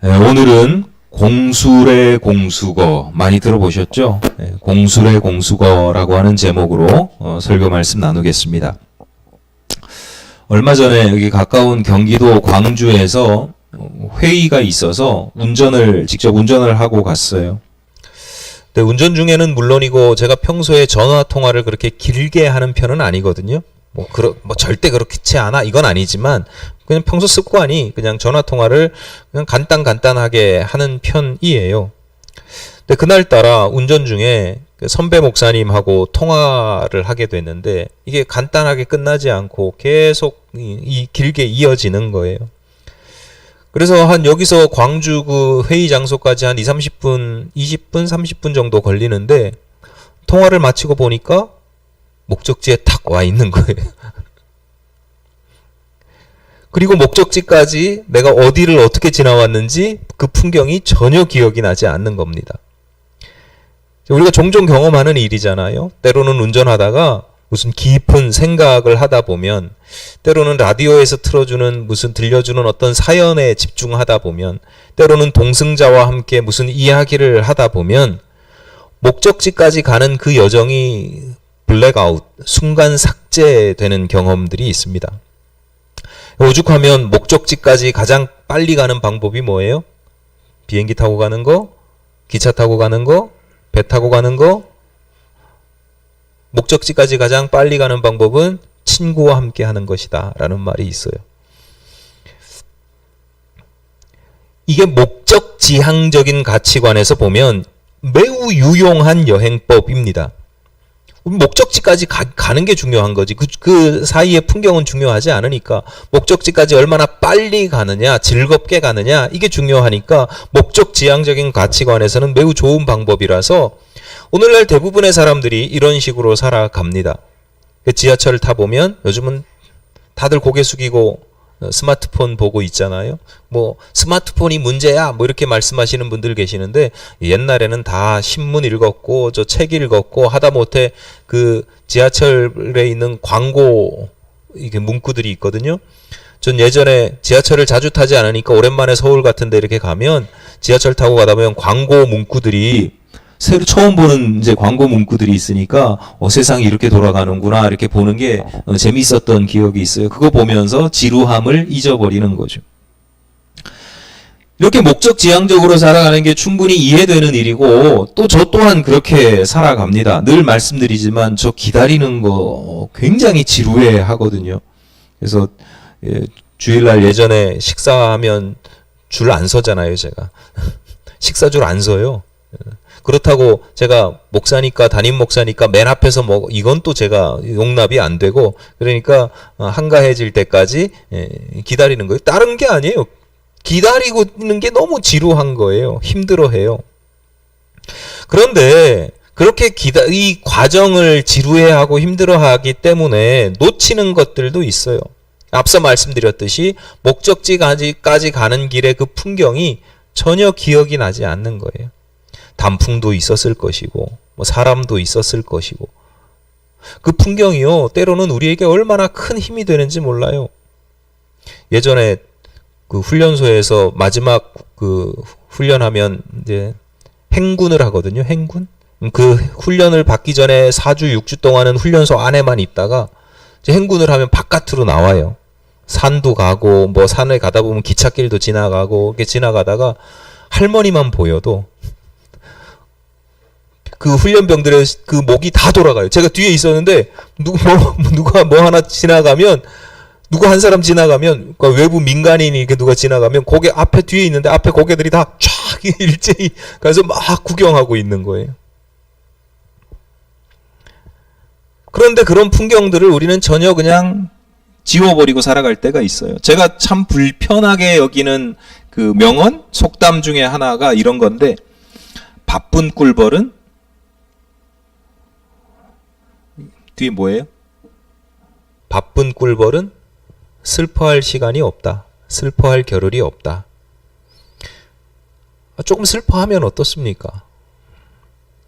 네, 오늘은 공술의 공수거 많이 들어보셨죠? 네, 공술의 공수거라고 하는 제목으로 설교 말씀 나누겠습니다. 얼마 전에 여기 가까운 경기도 광주에서 회의가 있어서 직접 운전을 하고 갔어요. 근데 운전 중에는 물론이고 제가 평소에 전화 통화를 그렇게 길게 하는 편은 아니거든요. 뭐 절대 그렇지 않아 이건 아니지만 그냥 평소 습관이 그냥 전화 통화를 그냥 간단하게 하는 편이에요. 근데 그날따라 운전 중에 선배 목사님하고 통화를 하게 됐는데 이게 간단하게 끝나지 않고 계속 길게 이어지는 거예요. 그래서 여기서 광주 그 회의 장소까지 한 20분, 30분 정도 걸리는데 통화를 마치고 보니까 목적지에 탁 와 있는 거예요. 그리고 목적지까지 내가 어디를 어떻게 지나왔는지 그 풍경이 전혀 기억이 나지 않는 겁니다. 우리가 종종 경험하는 일이잖아요. 때로는 운전하다가 무슨 깊은 생각을 하다 보면, 때로는 라디오에서 들려주는 어떤 사연에 집중하다 보면, 때로는 동승자와 함께 무슨 이야기를 하다 보면 목적지까지 가는 그 여정이 블랙아웃, 순간 삭제되는 경험들이 있습니다. 오죽하면 목적지까지 가장 빨리 가는 방법이 뭐예요? 비행기 타고 가는 거? 기차 타고 가는 거? 배 타고 가는 거? 목적지까지 가장 빨리 가는 방법은 친구와 함께 하는 것이다 라는 말이 있어요. 이게 목적지향적인 가치관에서 보면 매우 유용한 여행법입니다. 목적지까지 가는 게 중요한 거지. 그 사이의 풍경은 중요하지 않으니까 목적지까지 얼마나 빨리 가느냐, 즐겁게 가느냐 이게 중요하니까 목적지향적인 가치관에서는 매우 좋은 방법이라서 오늘날 대부분의 사람들이 이런 식으로 살아갑니다. 지하철을 타보면 요즘은 다들 고개 숙이고 스마트폰 보고 있잖아요. 뭐 스마트폰이 문제야 뭐 이렇게 말씀하시는 분들 계시는데 옛날에는 다 신문 읽었고 저 책 읽었고 하다못해 그 지하철에 있는 광고 이게 문구들이 있거든요. 전 예전에 지하철을 자주 타지 않으니까 오랜만에 서울 같은 데 이렇게 가면 지하철 타고 가다 보면 광고 문구들이 새로 처음 보는 이제 광고 문구들이 있으니까 세상이 이렇게 돌아가는구나 이렇게 보는 게 재미있었던 기억이 있어요. 그거 보면서 지루함을 잊어버리는 거죠. 이렇게 목적지향적으로 살아가는 게 충분히 이해되는 일이고 또 저 또한 그렇게 살아갑니다. 늘 말씀드리지만 저 기다리는 거 굉장히 지루해 하거든요. 그래서 주일날 예전에 식사하면 줄 안 서잖아요. 제가 식사 줄 안 서요. 그렇다고 제가 목사니까 담임 목사니까 맨 앞에서 이건 또 제가 용납이 안 되고 그러니까 한가해질 때까지 기다리는 거예요. 다른 게 아니에요. 기다리고 있는 게 너무 지루한 거예요. 힘들어해요. 그런데 그렇게 이 과정을 지루해하고 힘들어하기 때문에 놓치는 것들도 있어요. 앞서 말씀드렸듯이 목적지까지 가는 길의 그 풍경이 전혀 기억이 나지 않는 거예요. 단풍도 있었을 것이고 사람도 있었을 것이고 그 풍경이요 때로는 우리에게 얼마나 큰 힘이 되는지 몰라요. 예전에 그 훈련소에서 마지막 그 훈련하면 이제 행군을 하거든요. 행군. 그 훈련을 받기 전에 4주 6주 동안은 훈련소 안에만 있다가 이제 행군을 하면 바깥으로 나와요. 산도 가고 산에 가다 보면 기찻길도 지나가고 이렇게 지나가다가 할머니만 보여도 그 훈련병들의 그 목이 다 돌아가요. 제가 뒤에 있었는데 누가 하나 지나가면 누가 한 사람 지나가면 그러니까 외부 민간인이 이렇게 누가 지나가면 고개 앞에 뒤에 있는데 앞에 고개들이 다 쫙 일제히 가서 막 구경하고 있는 거예요. 그런데 그런 풍경들을 우리는 전혀 그냥 지워버리고 살아갈 때가 있어요. 제가 참 불편하게 여기는 그 명언 속담 중에 하나가 이런 건데 바쁜 꿀벌은 뒤에 뭐예요? 바쁜 꿀벌은 슬퍼할 시간이 없다. 슬퍼할 겨를이 없다. 조금 슬퍼하면 어떻습니까?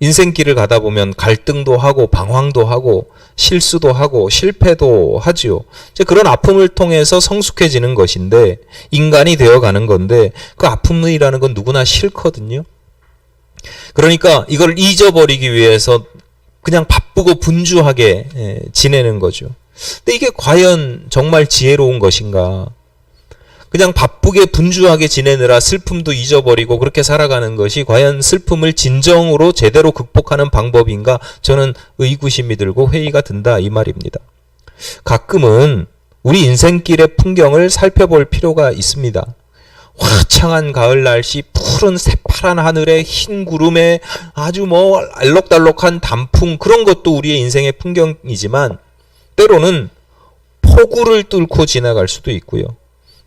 인생길을 가다 보면 갈등도 하고 방황도 하고 실수도 하고 실패도 하지요. 이제 그런 아픔을 통해서 성숙해지는 것인데 인간이 되어가는 건데 그 아픔이라는 건 누구나 싫거든요. 그러니까 이걸 잊어버리기 위해서 그냥 바쁘고 분주하게 지내는 거죠. 근데 이게 과연 정말 지혜로운 것인가? 그냥 바쁘게 분주하게 지내느라 슬픔도 잊어버리고 그렇게 살아가는 것이 과연 슬픔을 진정으로 제대로 극복하는 방법인가? 저는 의구심이 들고 회의가 든다 이 말입니다. 가끔은 우리 인생길의 풍경을 살펴볼 필요가 있습니다. 화창한 가을 날씨, 푸른 새파란 하늘에 흰 구름에 아주 알록달록한 단풍, 그런 것도 우리의 인생의 풍경이지만 때로는 폭우를 뚫고 지나갈 수도 있고요.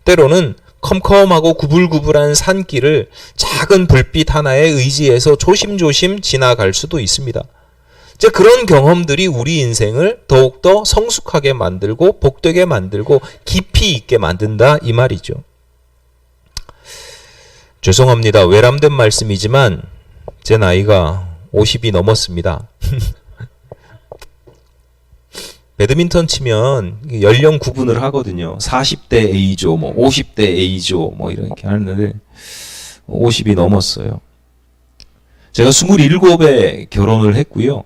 때로는 컴컴하고 구불구불한 산길을 작은 불빛 하나에 의지해서 조심조심 지나갈 수도 있습니다. 이제 그런 경험들이 우리 인생을 더욱더 성숙하게 만들고 복되게 만들고 깊이 있게 만든다 이 말이죠. 죄송합니다. 외람된 말씀이지만 제 나이가 50이 넘었습니다. 배드민턴 치면 연령 구분을 하거든요. 40대 A조, 50대 A조, 이렇게 하는데 50이 넘었어요. 제가 27에 결혼을 했고요.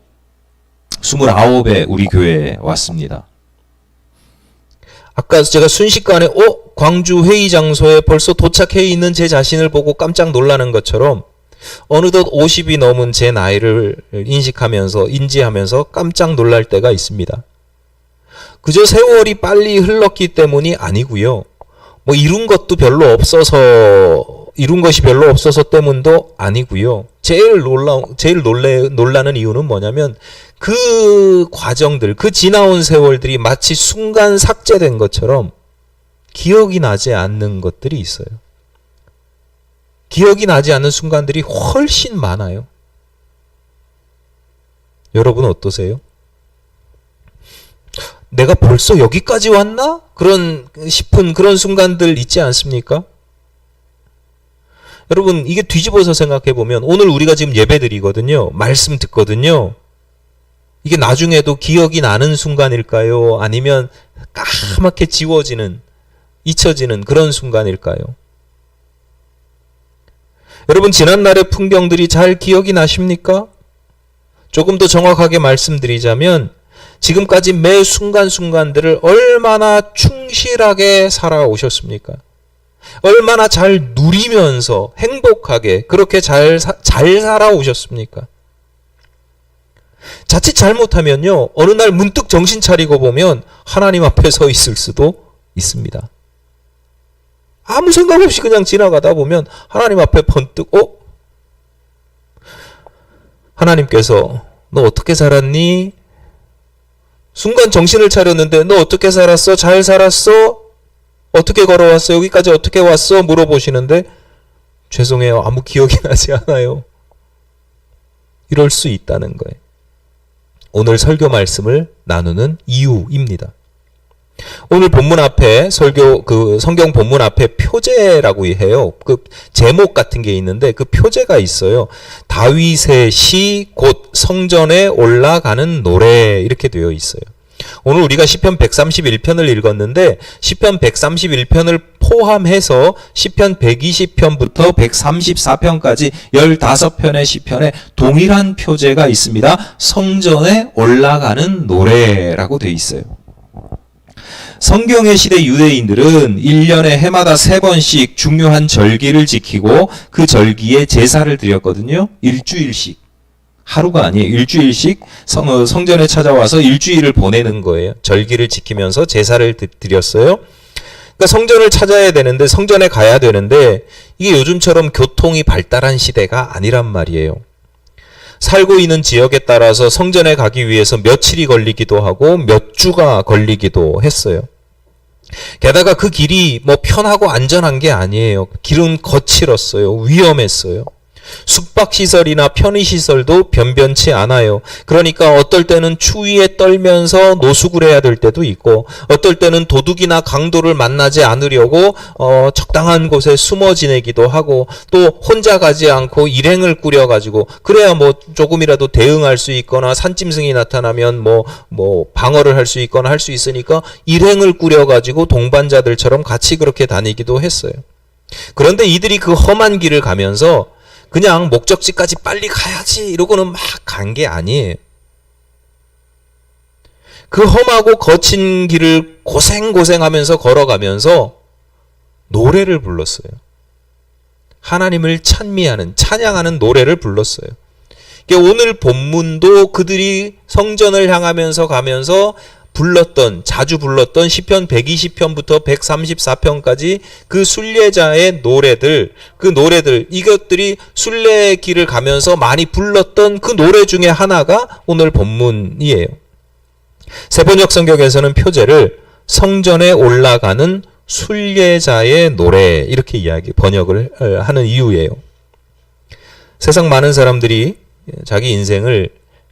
29에 우리 교회에 왔습니다. 아까 제가 순식간에 광주 회의 장소에 벌써 도착해 있는 제 자신을 보고 깜짝 놀라는 것처럼 어느덧 50이 넘은 제 나이를 인지하면서 깜짝 놀랄 때가 있습니다. 그저 세월이 빨리 흘렀기 때문이 아니고요. 이룬 것이 별로 없어서 때문도 아니고요. 제일 놀라는 이유는 뭐냐면 그 과정들, 그 지나온 세월들이 마치 순간 삭제된 것처럼 기억이 나지 않는 것들이 있어요. 기억이 나지 않는 순간들이 훨씬 많아요. 여러분 어떠세요? 내가 벌써 여기까지 왔나? 싶은 그런 순간들 있지 않습니까? 여러분, 이게 뒤집어서 생각해 보면 오늘 우리가 지금 예배 드리거든요. 말씀 듣거든요. 이게 나중에도 기억이 나는 순간일까요? 아니면 까맣게 잊혀지는 그런 순간일까요? 여러분, 지난날의 풍경들이 잘 기억이 나십니까? 조금 더 정확하게 말씀드리자면 지금까지 매 순간순간들을 얼마나 충실하게 살아오셨습니까? 얼마나 잘 누리면서 행복하게 그렇게 잘 살아오셨습니까? 자칫 잘못하면요, 어느 날 문득 정신 차리고 보면 하나님 앞에 서 있을 수도 있습니다. 아무 생각 없이 그냥 지나가다 보면 하나님 앞에 번뜩 하나님께서 너 어떻게 살았니? 순간 정신을 차렸는데 너 어떻게 살았어? 잘 살았어? 어떻게 걸어왔어? 여기까지 어떻게 왔어? 물어보시는데 죄송해요. 아무 기억이 나지 않아요. 이럴 수 있다는 거예요. 오늘 설교 말씀을 나누는 이유입니다. 오늘 본문 앞에 성경 본문 앞에 표제라고 해요. 그 제목 같은 게 있는데 그 표제가 있어요. 다윗의 시 곧 성전에 올라가는 노래 이렇게 되어 있어요. 오늘 우리가 시편 131편을 읽었는데 시편 131편을 포함해서 시편 120편부터 134편까지 15편의 시편에 동일한 표제가 있습니다. 성전에 올라가는 노래라고 되어 있어요. 성경의 시대 유대인들은 1년에 해마다 3번씩 중요한 절기를 지키고 그 절기에 제사를 드렸거든요. 일주일씩. 하루가 아니에요. 일주일씩 성전에 찾아와서 일주일을 보내는 거예요. 절기를 지키면서 제사를 드렸어요. 그러니까 성전을 찾아야 되는데 성전에 가야 되는데 이게 요즘처럼 교통이 발달한 시대가 아니란 말이에요. 살고 있는 지역에 따라서 성전에 가기 위해서 며칠이 걸리기도 하고 몇 주가 걸리기도 했어요. 게다가 그 길이 편하고 안전한 게 아니에요. 길은 거칠었어요. 위험했어요. 숙박시설이나 편의시설도 변변치 않아요. 그러니까 어떨 때는 추위에 떨면서 노숙을 해야 될 때도 있고, 어떨 때는 도둑이나 강도를 만나지 않으려고 적당한 곳에 숨어 지내기도 하고, 또 혼자 가지 않고 일행을 꾸려가지고 그래야 뭐 조금이라도 대응할 수 있거나 산짐승이 나타나면 뭐 방어를 할 수 있거나 할 수 있으니까 일행을 꾸려가지고 동반자들처럼 같이 그렇게 다니기도 했어요. 그런데 이들이 그 험한 길을 가면서 그냥 목적지까지 빨리 가야지 이러고는 막 간 게 아니에요. 그 험하고 거친 길을 고생하면서 걸어가면서 노래를 불렀어요. 하나님을 찬미하는, 찬양하는 노래를 불렀어요. 오늘 본문도 그들이 성전을 향하면서 가면서 자주 불렀던 시편 120편부터 134편까지 그 순례자의 노래들, 이것들이 순례의 길을 가면서 많이 불렀던 그 노래 중에 하나가 오늘 본문이에요. 세번역 성경에서는 표제를 성전에 올라가는 순례자의 노래 이렇게 번역을 하는 이유예요. 세상 많은 사람들이 자기 인생을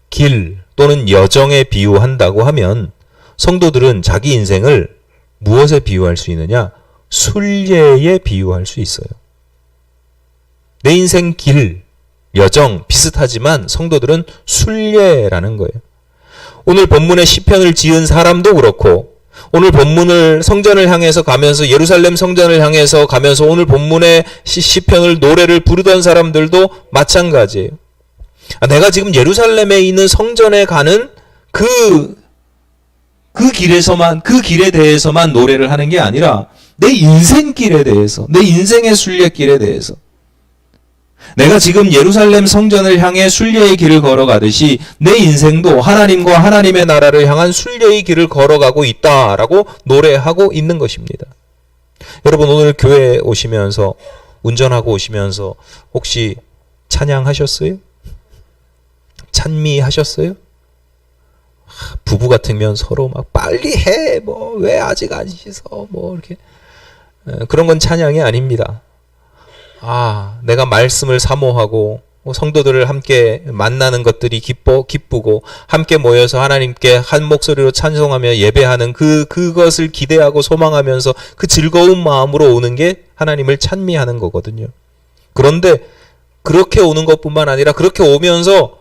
길 또는 여정에 비유한다고 하면 성도들은 자기 인생을 무엇에 비유할 수 있느냐? 순례에 비유할 수 있어요. 내 인생 길, 여정 비슷하지만 성도들은 순례라는 거예요. 오늘 본문의 시편을 지은 사람도 그렇고, 오늘 본문을 성전을 향해서 가면서 예루살렘 성전을 향해서 가면서 오늘 본문의 시편을 노래를 부르던 사람들도 마찬가지예요. 내가 지금 예루살렘에 있는 성전에 가는 그 길에 대해서만 노래를 하는 게 아니라 내 인생길에 대해서, 내 인생의 순례길에 대해서, 내가 지금 예루살렘 성전을 향해 순례의 길을 걸어가듯이 내 인생도 하나님과 하나님의 나라를 향한 순례의 길을 걸어가고 있다라고 노래하고 있는 것입니다. 여러분, 오늘 교회에 오시면서, 운전하고 오시면서 혹시 찬양하셨어요? 찬미하셨어요? 부부 같으면 서로 막 빨리 해, 왜 아직 안 씻어, 이렇게. 그런 건 찬양이 아닙니다. 내가 말씀을 사모하고 성도들을 함께 만나는 것들이 기쁘고 함께 모여서 하나님께 한 목소리로 찬송하며 예배하는 그것을 기대하고 소망하면서 그 즐거운 마음으로 오는 게 하나님을 찬미하는 거거든요. 그런데 그렇게 오는 것뿐만 아니라 그렇게 오면서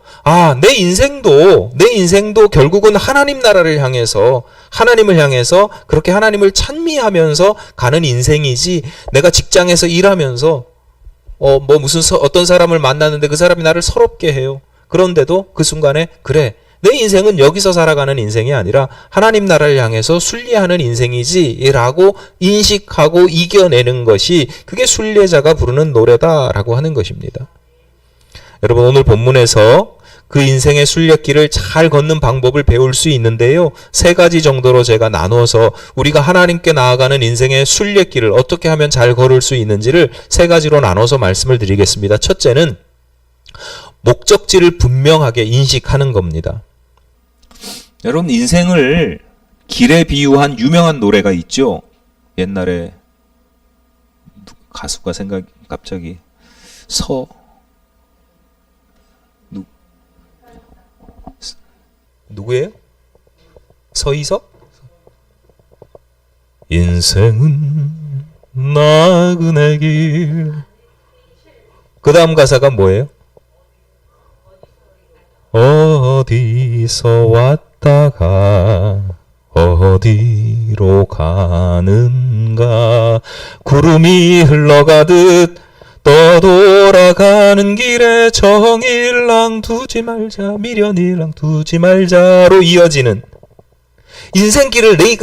내 인생도 결국은 하나님 나라를 향해서, 하나님을 향해서 그렇게 하나님을 찬미하면서 가는 인생이지, 내가 직장에서 일하면서 어떤 사람을 만났는데 그 사람이 나를 서럽게 해요. 그런데도 그 순간에 그래, 내 인생은 여기서 살아가는 인생이 아니라 하나님 나라를 향해서 순례하는 인생이지라고 인식하고 이겨내는 것이, 그게 순례자가 부르는 노래다라고 하는 것입니다. 여러분, 오늘 본문에서 그 인생의 순례길을 잘 걷는 방법을 배울 수 있는데요. 3가지 정도로 제가 나눠서 우리가 하나님께 나아가는 인생의 순례길을 어떻게 하면 잘 걸을 수 있는지를 3가지로 나눠서 말씀을 드리겠습니다. 첫째는 목적지를 분명하게 인식하는 겁니다. 여러분, 인생을 길에 비유한 유명한 노래가 있죠. 옛날에 가수가 갑자기 누구예요? 서희석? 인생은 나그네 길. 그 다음 가사가 뭐예요? 어디서 왔다가 어디로 가는가, 구름이 흘러가듯 떠돌아가는 길에 정일랑 두지 말자, 미련일랑 두지 말자로 이어지는 인생길을 내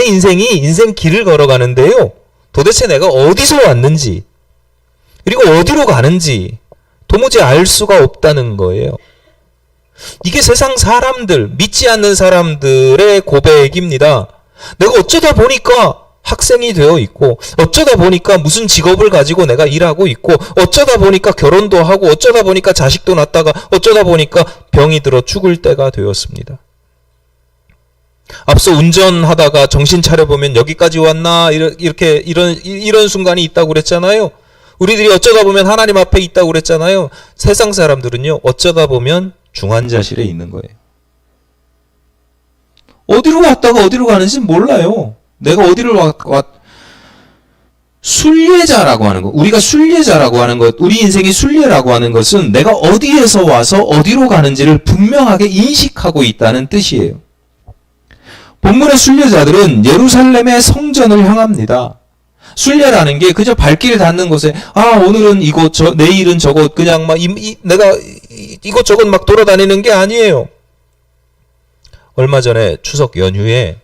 인생이 인생길을 걸어가는데요. 도대체 내가 어디서 왔는지, 그리고 어디로 가는지 도무지 알 수가 없다는 거예요. 이게 세상 사람들, 믿지 않는 사람들의 고백입니다. 내가 어쩌다 보니까 학생이 되어 있고, 어쩌다 보니까 무슨 직업을 가지고 내가 일하고 있고, 어쩌다 보니까 결혼도 하고, 어쩌다 보니까 자식도 낳다가, 어쩌다 보니까 병이 들어 죽을 때가 되었습니다. 앞서 운전하다가 정신 차려보면 여기까지 왔나, 이런 순간이 있다고 그랬잖아요. 우리들이 어쩌다 보면 하나님 앞에 있다고 그랬잖아요. 세상 사람들은요, 어쩌다 보면 중환자실에 있는 거예요. 어디로 왔다가 어디로 가는지 몰라요. 내가 어디를 순례자라고 하는 것, 우리가 순례자라고 하는 것, 우리 인생이 순례라고 하는 것은 내가 어디에서 와서 어디로 가는지를 분명하게 인식하고 있다는 뜻이에요. 본문의 순례자들은 예루살렘의 성전을 향합니다. 순례라는 게 그저 발길을 닿는 곳에 오늘은 이곳 내일은 저곳 그냥 막 내가 이곳저곳 막 돌아다니는 게 아니에요. 얼마 전에 추석 연휴에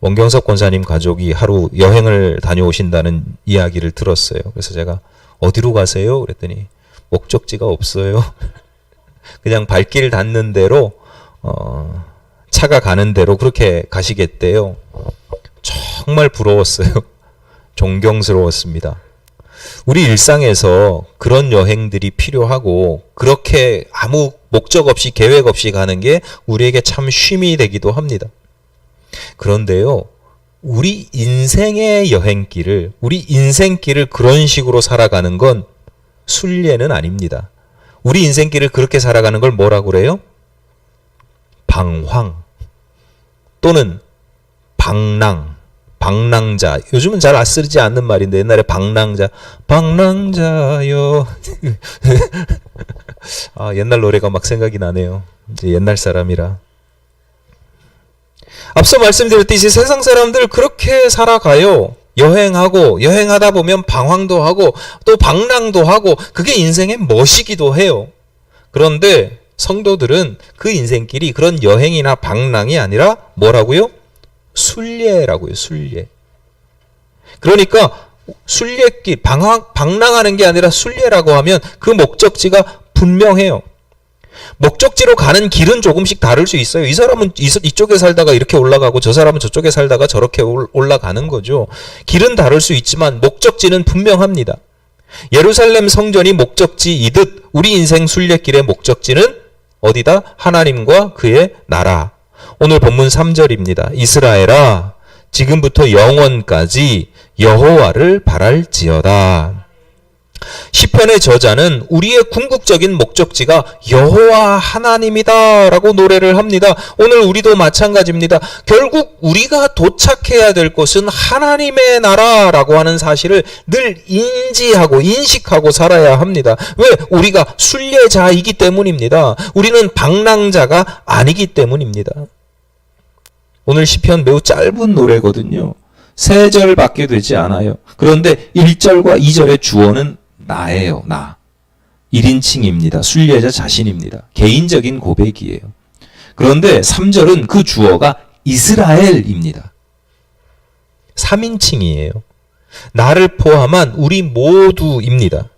원경석 권사님 가족이 하루 여행을 다녀오신다는 이야기를 들었어요. 그래서 제가 어디로 가세요? 그랬더니 목적지가 없어요. 그냥 발길 닿는 대로 차가 가는 대로 그렇게 가시겠대요. 정말 부러웠어요. 존경스러웠습니다. 우리 일상에서 그런 여행들이 필요하고 그렇게 아무 목적 없이 계획 없이 가는 게 우리에게 참 쉼이 되기도 합니다. 그런데요, 우리 인생의 여행길을, 우리 인생길을 그런 식으로 살아가는 건 순례는 아닙니다. 우리 인생길을 그렇게 살아가는 걸 뭐라고 그래요? 방황 또는 방랑자. 요즘은 잘 쓰지 않는 말인데 옛날에 방랑자요. 옛날 노래가 막 생각이 나네요. 이제 옛날 사람이라. 앞서 말씀드렸듯이 세상 사람들 그렇게 살아가요. 여행하다 보면 방황도 하고 또 방랑도 하고 그게 인생의 멋이기도 해요. 그런데 성도들은 그 인생길이 그런 여행이나 방랑이 아니라 뭐라고요? 순례라고요. 순례. 그러니까 순례길, 방랑하는 게 아니라 순례라고 하면 그 목적지가 분명해요. 목적지로 가는 길은 조금씩 다를 수 있어요. 이 사람은 이쪽에 살다가 이렇게 올라가고 저 사람은 저쪽에 살다가 저렇게 올라가는 거죠. 길은 다를 수 있지만 목적지는 분명합니다. 예루살렘 성전이 목적지이듯 우리 인생 순례길의 목적지는 어디다? 하나님과 그의 나라. 오늘 본문 3절입니다. 이스라엘아, 지금부터 영원까지 여호와를 바랄지어다. 시편의 저자는 우리의 궁극적인 목적지가 여호와 하나님이다 라고 노래를 합니다. 오늘 우리도 마찬가지입니다. 결국 우리가 도착해야 될 곳은 하나님의 나라라고 하는 사실을 늘 인지하고 인식하고 살아야 합니다. 왜? 우리가 순례자이기 때문입니다. 우리는 방랑자가 아니기 때문입니다. 오늘 시편 매우 짧은 노래거든요. 3절밖에 되지 않아요. 그런데 1절과 2절의 주어는 나예요. 나. 1인칭입니다. 순례자 자신입니다. 개인적인 고백이에요. 그런데 3절은 그 주어가 이스라엘입니다. 3인칭이에요. 나를 포함한 우리 모두입니다.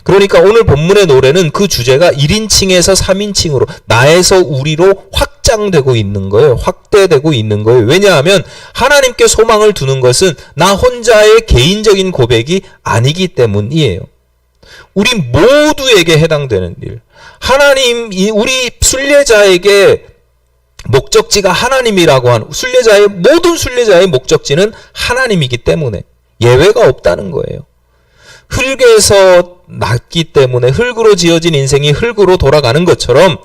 그러니까 오늘 본문의 노래는 그 주제가 1인칭에서 3인칭으로 나에서 우리로 확장되고 있는 거예요. 확대되고 있는 거예요. 왜냐하면 하나님께 소망을 두는 것은 나 혼자의 개인적인 고백이 아니기 때문이에요. 우리 모두에게 해당되는 일. 우리 순례자에게 목적지가 하나님이라고 하는 모든 순례자의 목적지는 하나님이기 때문에 예외가 없다는 거예요. 흙에서 났기 때문에 흙으로 지어진 인생이 흙으로 돌아가는 것처럼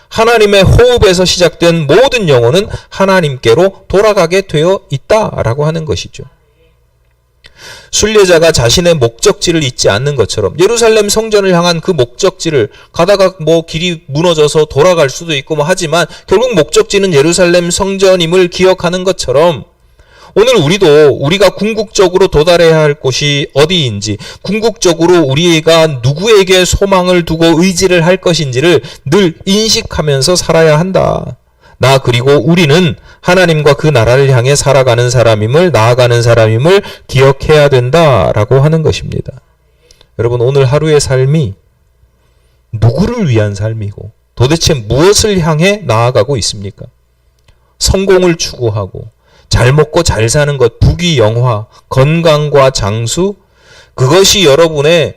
하나님의 호흡에서 시작된 모든 영혼은 하나님께로 돌아가게 되어 있다라고 하는 것이죠. 순례자가 자신의 목적지를 잊지 않는 것처럼 예루살렘 성전을 향한 그 목적지를 가다가 길이 무너져서 돌아갈 수도 있고 하지만 결국 목적지는 예루살렘 성전임을 기억하는 것처럼 오늘 우리가 궁극적으로 도달해야 할 곳이 어디인지, 궁극적으로 우리가 누구에게 소망을 두고 의지를 할 것인지를 늘 인식하면서 살아야 한다. 그리고 우리는 하나님과 그 나라를 향해 나아가는 사람임을 기억해야 된다라고 하는 것입니다. 여러분, 오늘 하루의 삶이 누구를 위한 삶이고 도대체 무엇을 향해 나아가고 있습니까? 성공을 추구하고 잘 먹고 잘 사는 것, 부귀영화, 건강과 장수, 그것이 여러분의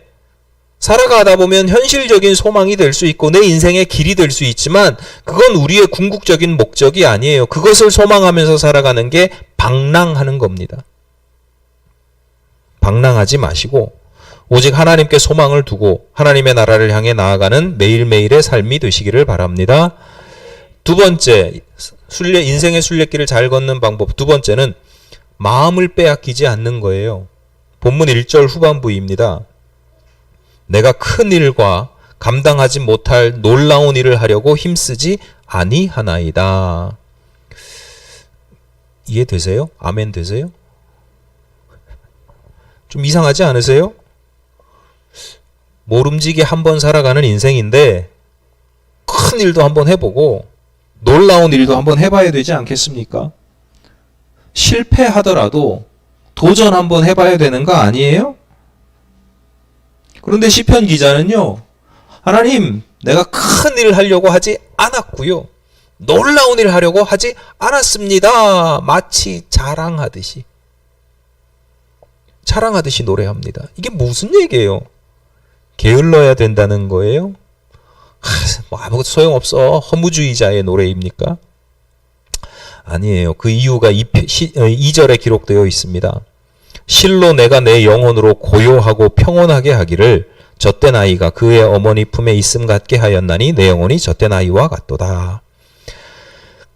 살아가다 보면 현실적인 소망이 될 수 있고 내 인생의 길이 될 수 있지만 그건 우리의 궁극적인 목적이 아니에요. 그것을 소망하면서 살아가는 게 방랑하는 겁니다. 방랑하지 마시고 오직 하나님께 소망을 두고 하나님의 나라를 향해 나아가는 매일매일의 삶이 되시기를 바랍니다. 두 번째, 인생의 순례길을 잘 걷는 방법. 두 번째는 마음을 빼앗기지 않는 거예요. 본문 1절 후반부입니다. 내가 큰 일과 감당하지 못할 놀라운 일을 하려고 힘쓰지 아니하나이다. 이해되세요? 아멘 되세요? 좀 이상하지 않으세요? 모름지기 한번 살아가는 인생인데 큰 일도 한번 해보고 놀라운 일도 한번 해봐야 되지 않겠습니까? 실패하더라도 도전 한번 해봐야 되는 거 아니에요? 그런데 시편 기자는요, 하나님, 내가 큰 일을 하려고 하지 않았고요, 놀라운 일을 하려고 하지 않았습니다. 마치 자랑하듯이 노래합니다. 이게 무슨 얘기예요? 게을러야 된다는 거예요? 뭐 아무것도 소용없어. 허무주의자의 노래입니까? 아니에요. 그 이유가 2절에 기록되어 있습니다. 실로 내가 내 영혼으로 고요하고 평온하게 하기를 젖된 아이가 그의 어머니 품에 있음 같게 하였나니 내 영혼이 젖된 아이와 같도다.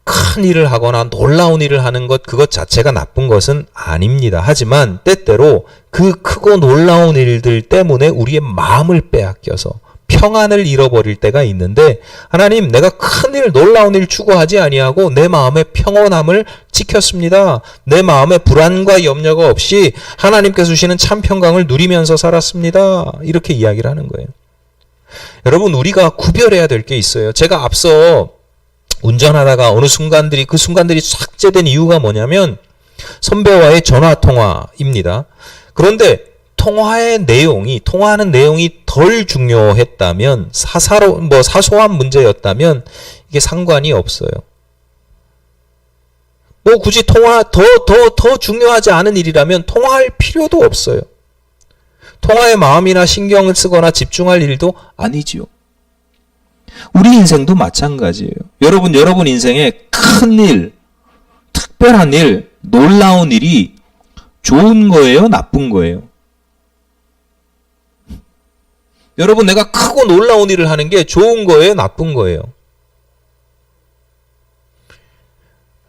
큰 일을 하거나 놀라운 일을 하는 것, 그것 자체가 나쁜 것은 아닙니다. 하지만 때때로 그 크고 놀라운 일들 때문에 우리의 마음을 빼앗겨서 평안을 잃어버릴 때가 있는데, 하나님, 내가 큰 일, 놀라운 일 추구하지 아니하고 내 마음의 평온함을 지켰습니다. 내 마음에 불안과 염려가 없이 하나님께서 주시는 참 평강을 누리면서 살았습니다. 이렇게 이야기를 하는 거예요. 여러분, 우리가 구별해야 될 게 있어요. 제가 앞서 운전하다가 어느 순간들이, 그 순간들이 삭제된 이유가 뭐냐면 선배와의 전화통화입니다. 그런데 통화하는 내용이 덜 중요했다면, 사소한 문제였다면 이게 상관이 없어요. 뭐 굳이 더 중요하지 않은 일이라면 통화할 필요도 없어요. 통화에 마음이나 신경을 쓰거나 집중할 일도 아니지요. 우리 인생도 마찬가지예요. 여러분 인생에 큰 일, 특별한 일, 놀라운 일이 좋은 거예요? 나쁜 거예요? 여러분, 내가 크고 놀라운 일을 하는 게 좋은 거예요? 나쁜 거예요?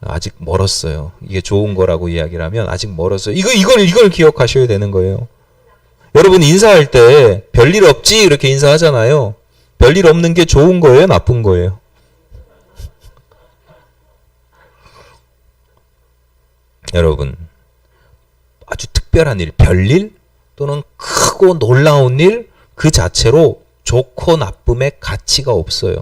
아직 멀었어요. 이게 좋은 거라고 이야기를 하면 아직 멀었어요. 이걸 기억하셔야 되는 거예요. 여러분, 인사할 때 별일 없지? 이렇게 인사하잖아요. 별일 없는 게 좋은 거예요? 나쁜 거예요? 여러분, 아주 특별한 일, 별일 또는 크고 놀라운 일, 그 자체로 좋고 나쁨의 가치가 없어요.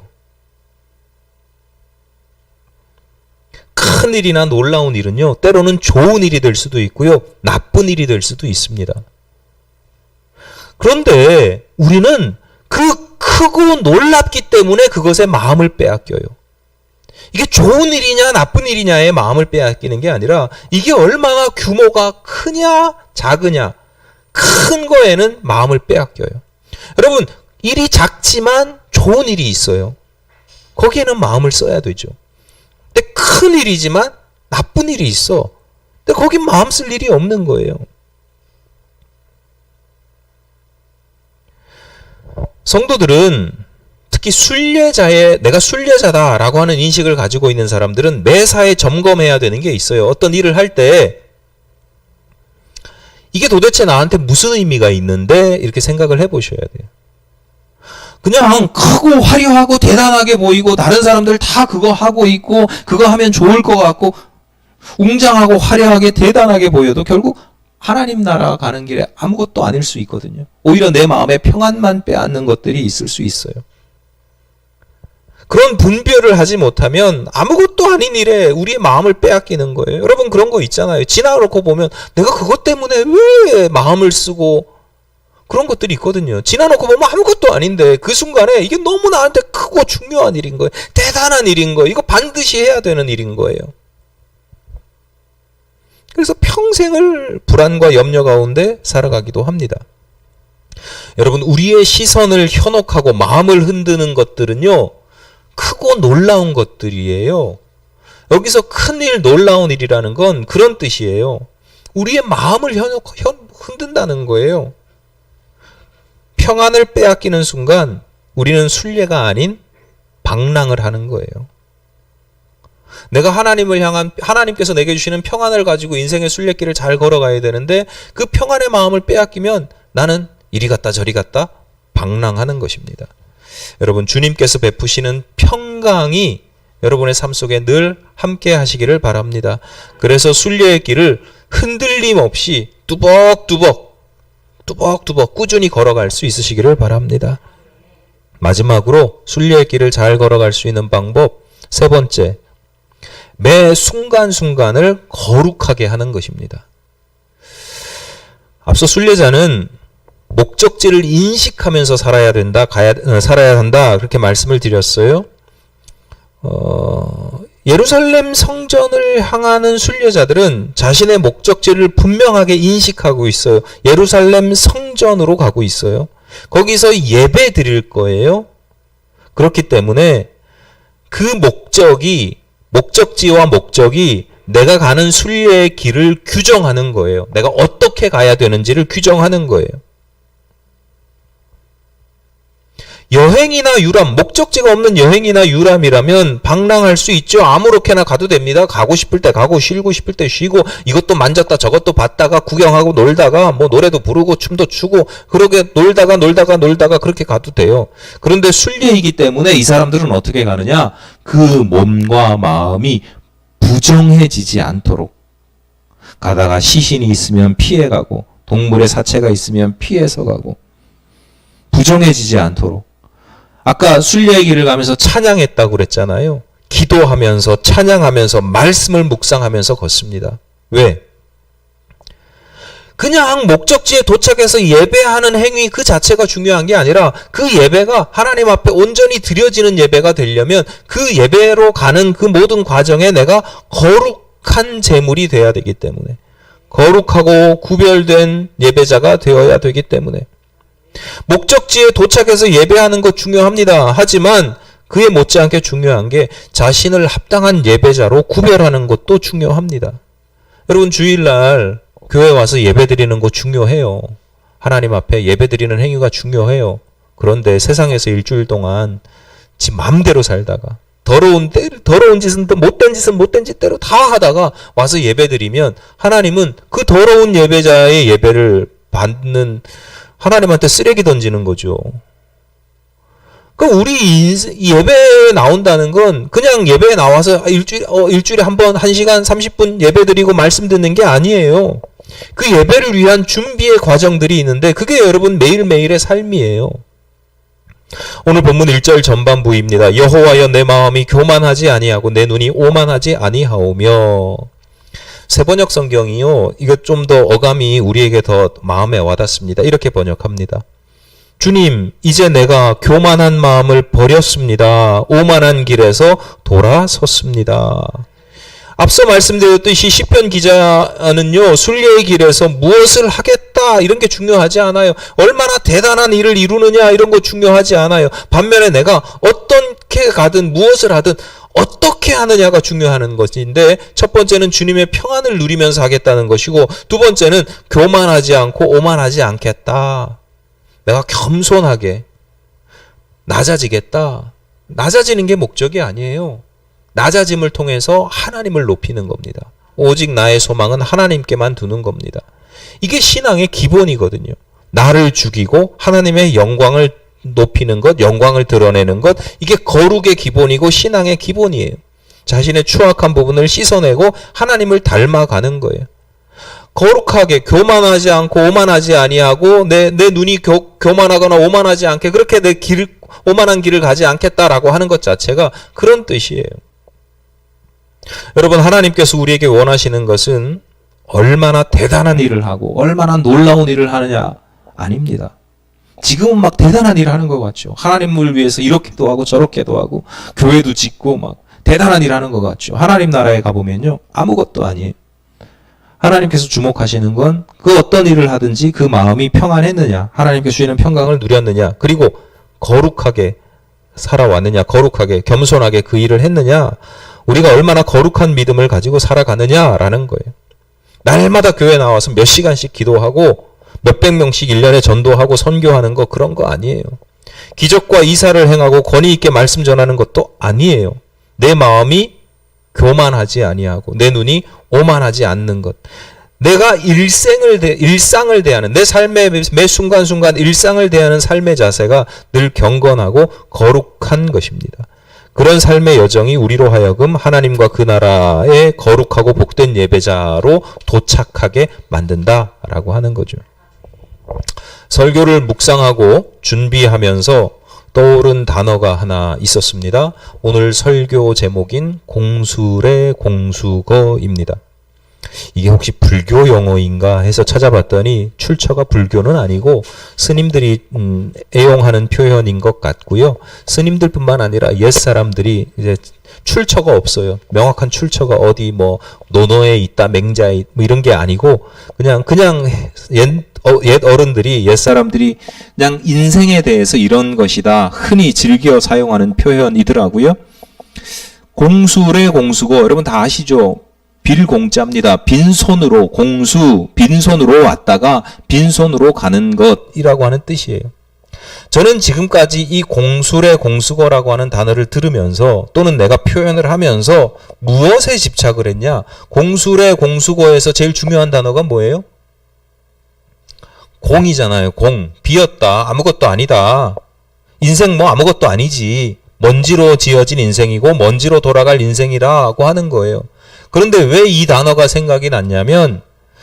큰 일이나 놀라운 일은요, 때로는 좋은 일이 될 수도 있고요, 나쁜 일이 될 수도 있습니다. 그런데 우리는 그 크고 놀랍기 때문에 그것에 마음을 빼앗겨요. 이게 좋은 일이냐 나쁜 일이냐에 마음을 빼앗기는 게 아니라 이게 얼마나 규모가 크냐 작으냐, 큰 거에는 마음을 빼앗겨요. 여러분, 일이 작지만 좋은 일이 있어요. 거기에는 마음을 써야 되죠. 근데 큰 일이지만 나쁜 일이 있어. 근데 거긴 마음 쓸 일이 없는 거예요. 성도들은 특히 내가 순례자다라고 하는 인식을 가지고 있는 사람들은 매사에 점검해야 되는 게 있어요. 어떤 일을 할 때 이게 도대체 나한테 무슨 의미가 있는데 이렇게 생각을 해보셔야 돼요. 그냥 크고 화려하고 대단하게 보이고 다른 사람들 다 그거 하고 있고 그거 하면 좋을 것 같고 웅장하고 화려하게 대단하게 보여도 결국 하나님 나라 가는 길에 아무것도 아닐 수 있거든요. 오히려 내 마음에 평안만 빼앗는 것들이 있을 수 있어요. 그런 분별을 하지 못하면 아무것도 아닌 일에 우리의 마음을 빼앗기는 거예요. 여러분, 그런 거 있잖아요. 지나놓고 보면 내가 그것 때문에 왜 마음을 쓰고, 그런 것들이 있거든요. 지나놓고 보면 아무것도 아닌데 그 순간에 이게 너무 나한테 크고 중요한 일인 거예요. 대단한 일인 거예요. 이거 반드시 해야 되는 일인 거예요. 그래서 평생을 불안과 염려 가운데 살아가기도 합니다. 여러분, 우리의 시선을 현혹하고 마음을 흔드는 것들은요, 크고 놀라운 것들이에요. 여기서 큰일, 놀라운 일이라는 건 그런 뜻이에요. 우리의 마음을 흔든다는 거예요. 평안을 빼앗기는 순간 우리는 순례가 아닌 방랑을 하는 거예요. 내가 하나님을 향한, 하나님께서 내게 주시는 평안을 가지고 인생의 순례길을 잘 걸어가야 되는데 그 평안의 마음을 빼앗기면 나는 이리 갔다 저리 갔다 방랑하는 것입니다. 여러분, 주님께서 베푸시는 평강이 여러분의 삶 속에 늘 함께 하시기를 바랍니다. 그래서 순례의 길을 흔들림 없이 뚜벅뚜벅 꾸준히 걸어갈 수 있으시기를 바랍니다. 마지막으로 순례의 길을 잘 걸어갈 수 있는 방법, 세 번째, 매 순간순간을 거룩하게 하는 것입니다. 앞서 순례자는 목적지를 인식하면서 살아야 한다 그렇게 말씀을 드렸어요. 예루살렘 성전을 향하는 순례자들은 자신의 목적지를 분명하게 인식하고 있어요. 예루살렘 성전으로 가고 있어요. 거기서 예배 드릴 거예요. 그렇기 때문에 그 목적지와 목적이 내가 가는 순례의 길을 규정하는 거예요. 내가 어떻게 가야 되는지를 규정하는 거예요. 여행이나 유람, 목적지가 없는 여행이나 유람이라면 방랑할 수 있죠. 아무렇게나 가도 됩니다. 가고 싶을 때 가고 쉬고 싶을 때 쉬고 이것도 만졌다 저것도 봤다가 구경하고 놀다가 뭐 노래도 부르고 춤도 추고 그러게 놀다가 그렇게 가도 돼요. 그런데 순례이기 때문에 이 사람들은 어떻게 가느냐? 그 몸과 마음이 부정해지지 않도록 가다가 시신이 있으면 피해가고 동물의 사체가 있으면 피해서 가고 부정해지지 않도록. 아까 순례의 길을 가면서 찬양했다고 그랬잖아요. 기도하면서 찬양하면서 말씀을 묵상하면서 걷습니다. 왜? 그냥 목적지에 도착해서 예배하는 행위 그 자체가 중요한 게 아니라 그 예배가 하나님 앞에 온전히 드려지는 예배가 되려면 그 예배로 가는 그 모든 과정에 내가 거룩한 제물이 되어야 되기 때문에, 거룩하고 구별된 예배자가 되어야 되기 때문에 목적지에 도착해서 예배하는 것 중요합니다. 하지만 그에 못지않게 중요한 게 자신을 합당한 예배자로 구별하는 것도 중요합니다. 여러분, 주일날 교회 와서 예배드리는 거 중요해요. 하나님 앞에 예배드리는 행위가 중요해요. 그런데 세상에서 일주일 동안 지 마음대로 살다가 더러운 짓은 또 못된 짓대로 다 하다가 와서 예배드리면 하나님은 그 더러운 예배자의 예배를 받는, 하나님한테 쓰레기 던지는 거죠. 그러니까 우리 예배에 나온다는 건 그냥 예배에 나와서 일주일에 한 번 1시간 30분 예배 드리고 말씀 듣는 게 아니에요. 그 예배를 위한 준비의 과정들이 있는데 그게 여러분 매일매일의 삶이에요. 오늘 본문 1절 전반부입니다. 여호와여, 내 마음이 교만하지 아니하고 내 눈이 오만하지 아니하오며. 세번역 성경이요, 이거 좀 더 어감이 우리에게 더 마음에 와닿습니다. 이렇게 번역합니다. 주님, 이제 내가 교만한 마음을 버렸습니다. 오만한 길에서 돌아섰습니다. 앞서 말씀드렸듯이 시편 기자는요, 순례의 길에서 무엇을 하겠다 이런 게 중요하지 않아요. 얼마나 대단한 일을 이루느냐 이런 거 중요하지 않아요. 반면에 내가 어떻게 가든 무엇을 하든 어떻게 하느냐가 중요한 것인데, 첫 번째는 주님의 평안을 누리면서 하겠다는 것이고, 두 번째는 교만하지 않고 오만하지 않겠다. 내가 겸손하게 낮아지겠다. 낮아지는 게 목적이 아니에요. 낮아짐을 통해서 하나님을 높이는 겁니다. 오직 나의 소망은 하나님께만 두는 겁니다. 이게 신앙의 기본이거든요. 나를 죽이고 하나님의 영광을 높이는 것, 영광을 드러내는 것, 이게 거룩의 기본이고 신앙의 기본이에요. 자신의 추악한 부분을 씻어내고 하나님을 닮아가는 거예요. 거룩하게 교만하지 않고 오만하지 아니하고 내 눈이 교만하거나 오만하지 않게, 그렇게 오만한 길을 가지 않겠다라고 하는 것 자체가 그런 뜻이에요. 여러분, 하나님께서 우리에게 원하시는 것은 얼마나 대단한 일을 하고 얼마나 놀라운 일을 하느냐 아닙니다. 지금은 막 대단한 일을 하는 것 같죠. 하나님을 위해서 이렇게도 하고 저렇게도 하고 교회도 짓고 막 대단한 일을 하는 것 같죠. 하나님 나라에 가보면요, 아무것도 아니에요. 하나님께서 주목하시는 건 그 어떤 일을 하든지 그 마음이 평안했느냐, 하나님께서 주시는 평강을 누렸느냐, 그리고 거룩하게 살아왔느냐, 거룩하게 겸손하게 그 일을 했느냐, 우리가 얼마나 거룩한 믿음을 가지고 살아가느냐라는 거예요. 날마다 교회 나와서 몇 시간씩 기도하고 몇백 명씩 1년에 전도하고 선교하는 거 그런 거 아니에요. 기적과 이사를 행하고 권위 있게 말씀 전하는 것도 아니에요. 내 마음이 교만하지 아니하고 내 눈이 오만하지 않는 것. 내가 일상을 대하는 내 삶의 매 순간순간 일상을 대하는 삶의 자세가 늘 경건하고 거룩한 것입니다. 그런 삶의 여정이 우리로 하여금 하나님과 그 나라의 거룩하고 복된 예배자로 도착하게 만든다라고 하는 거죠. 설교를 묵상하고 준비하면서 떠오른 단어가 하나 있었습니다. 오늘 설교 제목인 공술의 공수거입니다. 이게 혹시 불교 용어인가 해서 찾아봤더니 출처가 불교는 아니고 스님들이 애용하는 표현인 것 같고요. 스님들뿐만 아니라 옛사람들이 이제 출처가 없어요. 명확한 출처가 어디 뭐 논어에 있다, 맹자에 뭐 이런 게 아니고 그냥 옛 어른들이 옛사람들이 그냥 인생에 대해서 이런 것이다 흔히 즐겨 사용하는 표현이더라고요. 공술의 공수고 여러분 다 아시죠? 빌공짜입니다. 빈손으로 공수, 빈손으로 왔다가 빈손으로 가는 것이라고 하는 뜻이에요. 저는 지금까지 이 공술의 공수거라고 하는 단어를 들으면서 또는 내가 표현을 하면서 무엇에 집착을 했냐? 공술의 공수거에서 제일 중요한 단어가 뭐예요? 공이잖아요. 공. 비었다. 아무것도 아니다. 인생 뭐 아무것도 아니지. 먼지로 지어진 인생이고 먼지로 돌아갈 인생이라고 하는 거예요. 그런데 왜 이 단어가 생각이 났냐면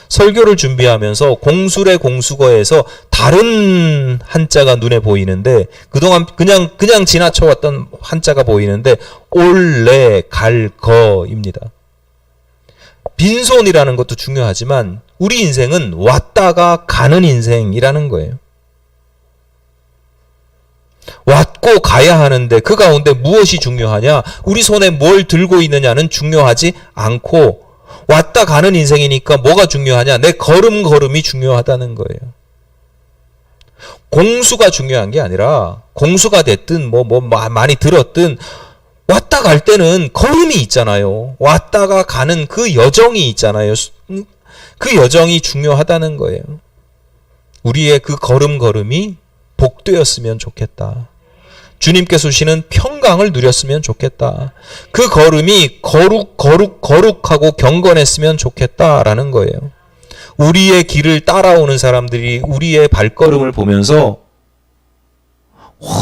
설교를 준비하면서 공술의 공수거에서 다른 한자가 눈에 보이는데 그동안 그냥 지나쳐왔던 한자가 보이는데 올레 갈거입니다. 빈손이라는 것도 중요하지만 우리 인생은 왔다가 가는 인생이라는 거예요. 왔고 가야 하는데 그 가운데 무엇이 중요하냐? 우리 손에 뭘 들고 있느냐는 중요하지 않고 왔다 가는 인생이니까 뭐가 중요하냐? 내 걸음걸음이 중요하다는 거예요. 공수가 중요한 게 아니라 공수가 됐든 많이 들었든 왔다 갈 때는 걸음이 있잖아요. 왔다가 가는 그 여정이 있잖아요. 그 여정이 중요하다는 거예요. 우리의 그 걸음걸음이 복되었으면 좋겠다. 주님께서 주시는 평강을 누렸으면 좋겠다. 그 걸음이 거룩하고 경건했으면 좋겠다라는 거예요. 우리의 길을 따라오는 사람들이 우리의 발걸음을 보면서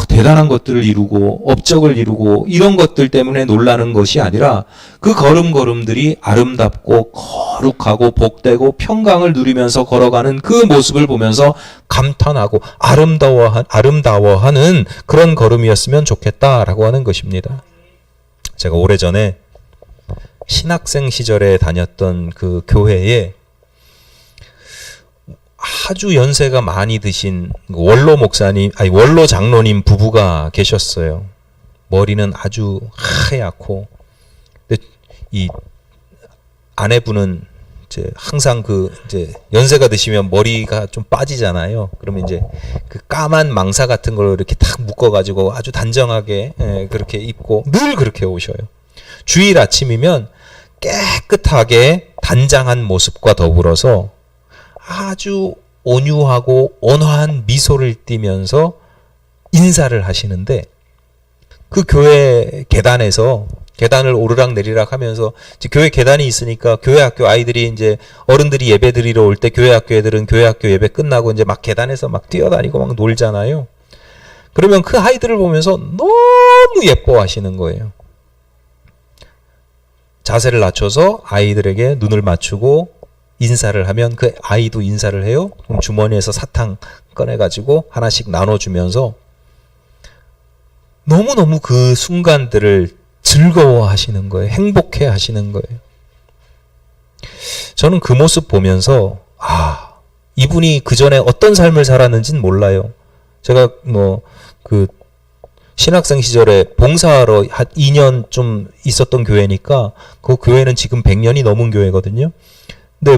대단한 것들을 이루고 업적을 이루고 이런 것들 때문에 놀라는 것이 아니라 그 걸음걸음들이 아름답고 거룩하고 복되고 평강을 누리면서 걸어가는 그 모습을 보면서 감탄하고 아름다워하는 그런 걸음이었으면 좋겠다라고 하는 것입니다. 제가 오래전에 신학생 시절에 다녔던 그 교회에 아주 연세가 많이 드신 원로 장로님 부부가 계셨어요. 머리는 아주 하얗고, 근데 이 아내분은 이제 항상 이제 연세가 드시면 머리가 좀 빠지잖아요. 그러면 이제 그 까만 망사 같은 걸 이렇게 탁 묶어가지고 아주 단정하게 그렇게 입고 늘 그렇게 오셔요. 주일 아침이면 깨끗하게 단장한 모습과 더불어서 아주 온유하고 온화한 미소를 띠면서 인사를 하시는데 그 교회 계단에서 계단을 오르락 내리락 하면서 교회 계단이 있으니까 교회 학교 아이들이 이제 어른들이 예배 드리러 올 때 교회 학교 애들은 교회 학교 예배 끝나고 이제 막 계단에서 막 뛰어다니고 막 놀잖아요. 그러면 그 아이들을 보면서 너무 예뻐하시는 거예요. 자세를 낮춰서 아이들에게 눈을 맞추고 인사를 하면 그 아이도 인사를 해요. 그럼 주머니에서 사탕 꺼내가지고 하나씩 나눠주면서 너무너무 그 순간들을 즐거워하시는 거예요. 행복해 하시는 거예요. 저는 그 모습 보면서 이분이 그 전에 어떤 삶을 살았는지는 몰라요. 제가 신학생 시절에 봉사하러 한 2년 좀 있었던 교회니까 그 교회는 지금 100년이 넘은 교회거든요. 근데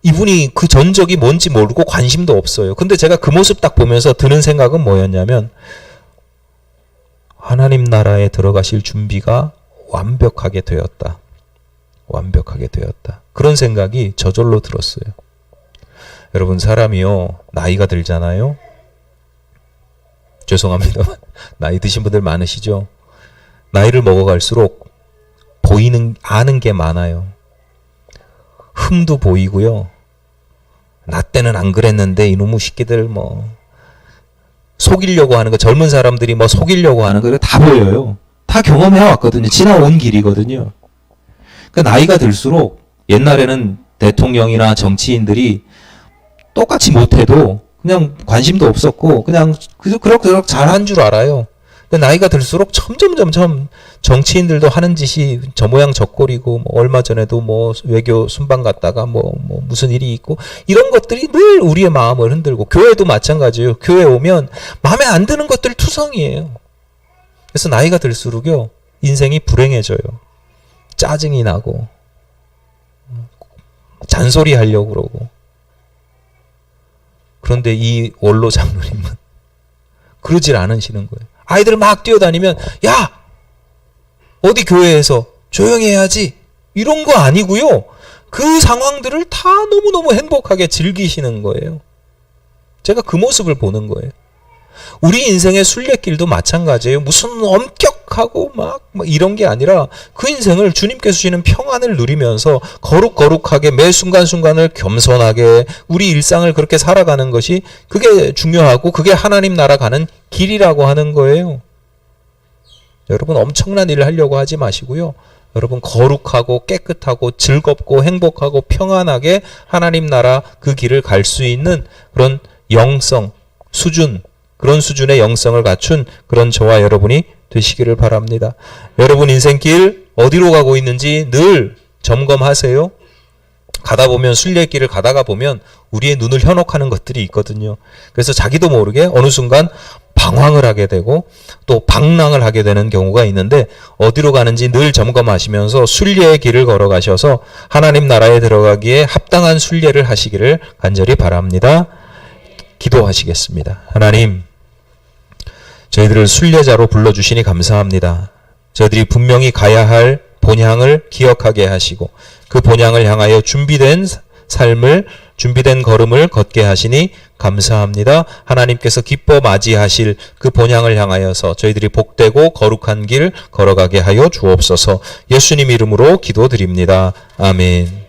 이분이 그 전적이 뭔지 모르고 관심도 없어요. 근데 제가 그 모습 딱 보면서 드는 생각은 뭐였냐면 하나님 나라에 들어가실 준비가 완벽하게 되었다. 완벽하게 되었다. 그런 생각이 저절로 들었어요. 여러분, 사람이요, 나이가 들잖아요. 죄송합니다. 나이 드신 분들 많으시죠? 나이를 먹어갈수록 아는 게 많아요. 흠도 보이고요. 나 때는 안 그랬는데 이놈의 새끼들 속이려고 하는 거, 젊은 사람들이 속이려고 하는 거 다 보여요. 다 경험해 왔거든요. 지나온 길이거든요. 그러니까 나이가 들수록 옛날에는 대통령이나 정치인들이 똑같이 못해도 그냥 관심도 없었고 그냥 그럭저럭 잘한 줄 알아요. 근데 나이가 들수록 점점 정치인들도 하는 짓이 저 모양 저 꼴이고 얼마 전에도 외교 순방 갔다가 무슨 일이 있고 이런 것들이 늘 우리의 마음을 흔들고, 교회도 마찬가지예요. 교회 오면 마음에 안 드는 것들 투성이에요. 그래서 나이가 들수록요, 인생이 불행해져요. 짜증이 나고 잔소리 하려고 그러고. 그런데 이 원로 장로님은 그러질 않으시는 거예요. 아이들 막 뛰어다니면 야, 어디 교회에서 조용히 해야지, 이런 거 아니고요. 그 상황들을 다 너무너무 행복하게 즐기시는 거예요. 제가 그 모습을 보는 거예요. 우리 인생의 순례길도 마찬가지예요. 무슨 엄격하고 막 이런 게 아니라 그 인생을 주님께서 주시는 평안을 누리면서 거룩하게 매 순간순간을 겸손하게 우리 일상을 그렇게 살아가는 것이, 그게 중요하고 그게 하나님 나라 가는 길이라고 하는 거예요. 여러분, 엄청난 일을 하려고 하지 마시고요. 여러분, 거룩하고 깨끗하고 즐겁고 행복하고 평안하게 하나님 나라 그 길을 갈 수 있는 그런 영성, 수준, 그런 수준의 영성을 갖춘 그런 저와 여러분이 되시기를 바랍니다. 여러분 인생길 어디로 가고 있는지 늘 점검하세요. 가다 보면, 순례길을 가다가 보면 우리의 눈을 현혹하는 것들이 있거든요. 그래서 자기도 모르게 어느 순간 방황을 하게 되고 또 방랑을 하게 되는 경우가 있는데, 어디로 가는지 늘 점검하시면서 순례의 길을 걸어가셔서 하나님 나라에 들어가기에 합당한 순례를 하시기를 간절히 바랍니다. 기도하시겠습니다. 하나님, 저희들을 순례자로 불러주시니 감사합니다. 저희들이 분명히 가야 할 본향을 기억하게 하시고 그 본향을 향하여 준비된 삶을, 준비된 걸음을 걷게 하시니 감사합니다. 하나님께서 기뻐 맞이하실 그 본향을 향하여서 저희들이 복되고 거룩한 길 걸어가게 하여 주옵소서. 예수님 이름으로 기도드립니다. 아멘.